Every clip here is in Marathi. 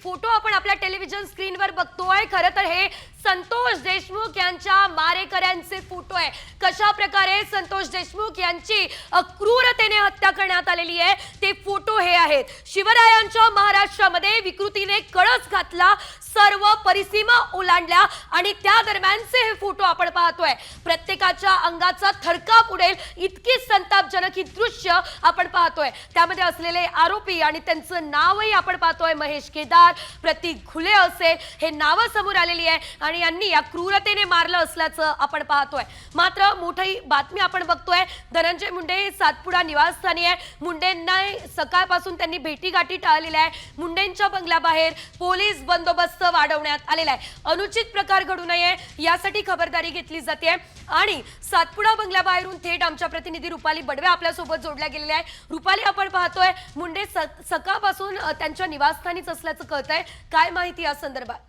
फोटो आपण आपल्या टेलिव्हिजन स्क्रीनवर बघतोय, खरं तर हे संतोष देशमुख यांच्या मारेकऱ्यांचे फोटो आहे। कशा प्रकारे संतोष देशमुख यांची क्रूरतेने हत्या करण्यात आलेली आहे ते फोटो हे आहेत। शिवरायांच्या महाराष्ट्रामध्ये विकृतीने कळस घातला, सर्व परिसीमा ओलांडल्या आणि त्या दरम्यानचे हे फोटो आपण पाहतोय। प्रत्येकाच्या अंगाचा थरकाप उडेल इतकी संतापजनक ही दृश्य आपण पाहतोय। त्यामध्ये असलेले आरोपी आणि त्यांचं नावही आपण पाहतोय, महेश केदार, प्रतीक घुले असेल हे नावं समोर आलेली आहे आणि यांनी या क्रूरतेने मारलं असल्याचं आपण पाहतोय। मात्र मोठी बातमी आपण बघतोय, धनंजय मुंडे सातपुडा निवासस्थानी आहे। मुंडेंना सकाळपासून त्यांनी भेटीगाठी टाळलेल्या आहे। मुंडेंच्या बंगल्याबाहेर पोलीस बंदोबस्त वाढवण्यात आलेला आहे। अनुचित प्रकार घडू नये यासाठी खबरदारी घेतली जाते आणि सातपुडा बंगल्याबाहेरून थेट आमच्या प्रतिनिधी रुपाली बडवे आपल्या सोबत जोडल्या गेलेल्या आहे। रुपाली, आपण पाहतोय मुंडे सकाळपासून त्यांच्या निवासस्थानीच असल्याचं कळतंय, काय माहिती या संदर्भात?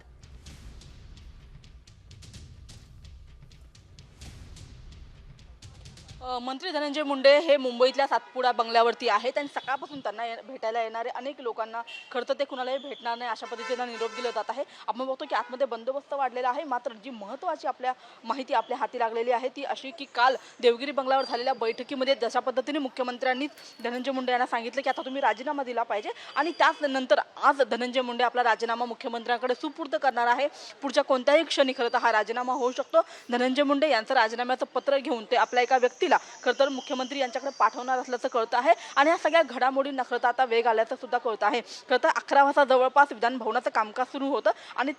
मंत्री धनंजय मुंडे हे मुंबईतल्या सातपुडा बंगल्यावरती आहेत आणि सकाळपासून त्यांना भेटायला येणारे अनेक लोकांना खरं तर ते कुणालाही भेटणार नाही अशा पद्धतीने निरोप दिला जात आहे। आपण बघतो की आतमध्ये बंदोबस्त वाढलेला आहे। मात्र जी महत्त्वाची आपल्या माहिती आपल्या हाती लागलेली आहे ती अशी की काल देवगिरी बंगल्यावर झालेल्या बैठकीमध्ये जशा पद्धतीने मुख्यमंत्र्यांनी धनंजय मुंडे यांना सांगितलं की आता तुम्ही राजीनामा दिला पाहिजे आणि त्यानंतर आज धनंजय मुंडे आपला राजीनामा मुख्यमंत्र्यांकडे सुपूर्द करणार आहे। पुढच्या कोणत्याही क्षणी खरं तर हा राजीनामा होऊ शकतो। धनंजय मुंडे यांचं राजीनाम्याचं पत्र घेऊन ते आपल्या एका व्यक्तीला खरं तर मुख्यमंत्री यांच्याकडे पाठवणार असल्याचं कळतं आहे आणि या सगळ्या घडामोडींना खरं तर आता वेग आल्याचं सुद्धा कळतं आहे। खरं तर 11 वाजता जवळपास विधान भवनाचं कामकाज सुरू होतं आणि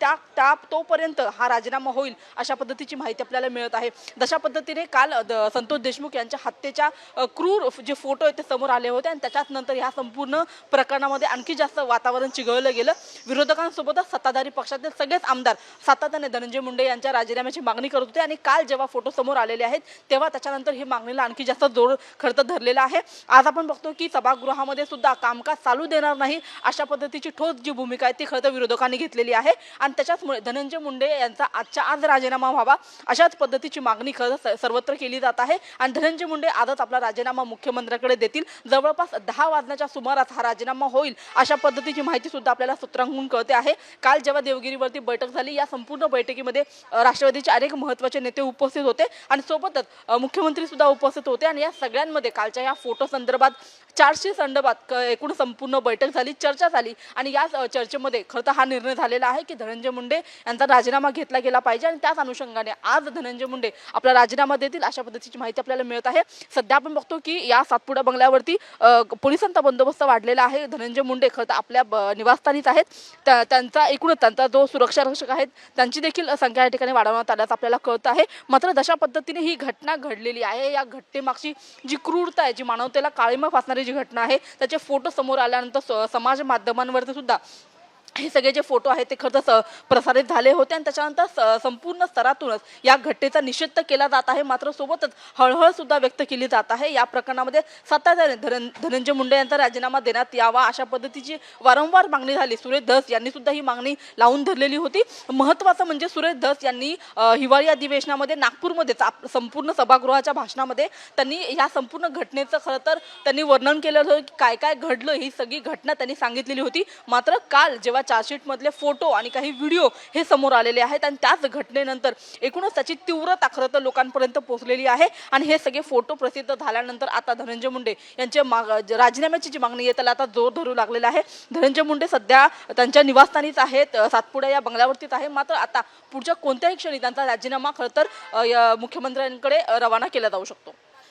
तोपर्यंत हा राजीनामा होईल अशा पद्धतीची माहिती आपल्याला मिळत आहे। जशा पद्धतीने काल संतोष देशमुख यांच्या हत्येच्या क्रूर जे फोटो आहेत ते समोर आले होते आणि त्याच्याच नंतर ह्या संपूर्ण प्रकरणामध्ये आणखी जास्त वातावरण चिघळलं गेलं। विरोधकांसोबतच सत्ताधारी पक्षातील सगळेच आमदार सातत्याने धनंजय मुंडे यांच्या राजीनाम्याची मागणी करत होते आणि काल जेव्हा फोटो समोर आलेले आहेत तेव्हा त्याच्यानंतर ही मागणीला आणखी जास्त जोर खरं तर धरलेला आहे। आज आपण बघतो की सभागृहामध्ये सुद्धा कामकाज चालू देणार नाही अशा पद्धतीची ठोस जी भूमिका आहे ती खरं तर विरोधकांनी घेतलेली आहे आणि त्याच्याचमुळे धनंजय मुंडे यांचा आजच्या आज राजीनामा व्हावा अशाच पद्धतीची मागणी खरं सर्वत्र केली जात आहे आणि धनंजय मुंडे आजच आपला राजीनामा मुख्यमंत्र्यांकडे देतील। जवळपास 10 वाजण्याच्या सुमारास हा राजीनामा होईल अशा पद्धतीची माहिती सुद्धा आपल्याला सूत्रांकडून कळते आहे। काल जेव्हा देवगिरीवरती बैठक झाली या संपूर्ण बैठकीमध्ये राष्ट्रवादीचे अनेक महत्त्वाचे नेते उपस्थित होते आणि सोबतच मुख्यमंत्री सुद्धा उपस्थित होते आणि या सगळ्यांमध्ये कालच्या या फोटो संदर्भात 400 संदर्भात एकूण संपूर्ण बैठक झाली, चर्चा झाली आणि या चर्चेमध्ये खरं तर हा निर्णय झालेला आहे की धनंजय मुंडे यांचा राजीनामा घेतला गेला पाहिजे आणि त्याच अनुषंगाने आज धनंजय मुंडे आपला राजीनामा देतील अशा पद्धतीची माहिती आपल्याला मिळत आहे। सध्या आपण बघतो की या सातपुडा बंगल्यावरती पोलिसांचा बंदोबस्त वाढलेला आहे। धनंजय मुंडे खरं तर आपल्या निवासस्थानीच आहेत। त्यांचा जो सुरक्षा रक्षक आहेत त्यांची देखील संख्या या ठिकाणी वाढवण्यात आल्याचं आपल्याला कळतं आहे। मात्र जशा पद्धतीने ही घटना घडलेली आहे या घटनेमागची जी क्रूरता आहे, जी मानवतेला काळिमा फासणारी जी घटना आहे त्याचे फोटो समोर आल्यानंतर समाज माध्यमांवरती सुद्धा हे सगळे जे फोटो आहेत ते खरं तर प्रसारित झाले होते आणि त्याच्यानंतर संपूर्ण स्तरातूनच या घटनेचा निषेध तर केला जात आहे। मात्र सोबतच हळहळ सुद्धा व्यक्त केली जात आहे। या प्रकरणामध्ये सातत्याने धनंजय मुंडे यांचा राजीनामा देण्यात यावा अशा पद्धतीची वारंवार मागणी झाली। सुरेश धस यांनी सुद्धा ही मागणी लावून धरलेली होती। महत्त्वाचं म्हणजे सुरेश धस यांनी हिवाळी अधिवेशनामध्ये नागपूरमध्ये संपूर्ण सभागृहाच्या भाषणामध्ये त्यांनी या संपूर्ण घटनेचं खरं तर त्यांनी वर्णन केलं होतं की काय काय घडलं ही सगळी घटना त्यांनी सांगितलेली होती। मात्र काल जेव्हा चार्जशीट मधले फोटो आणि काही व्हिडिओ हे समोर आलेले आहेत आणि त्याच घटनेनंतर एकूणच त्याची तीव्रता खरं तर लोकांपर्यंत पोहोचलेली आहे आणि हे सगळे फोटो प्रसिद्ध झाल्यानंतर आता धनंजय मुंडे यांच्या राजीनाम्याची जी मागणी आहे त्याला आता जोर धरू लागलेला आहे। धनंजय मुंडे सध्या त्यांच्या निवासस्थानीच आहेत, सातपुडा या बंगल्यावरतीच आहे। मात्र आता पुढच्या कोणत्याही क्षणी त्यांचा राजीनामा खरं तर मुख्यमंत्र्यांकडे रवाना केला जाऊ शकतो।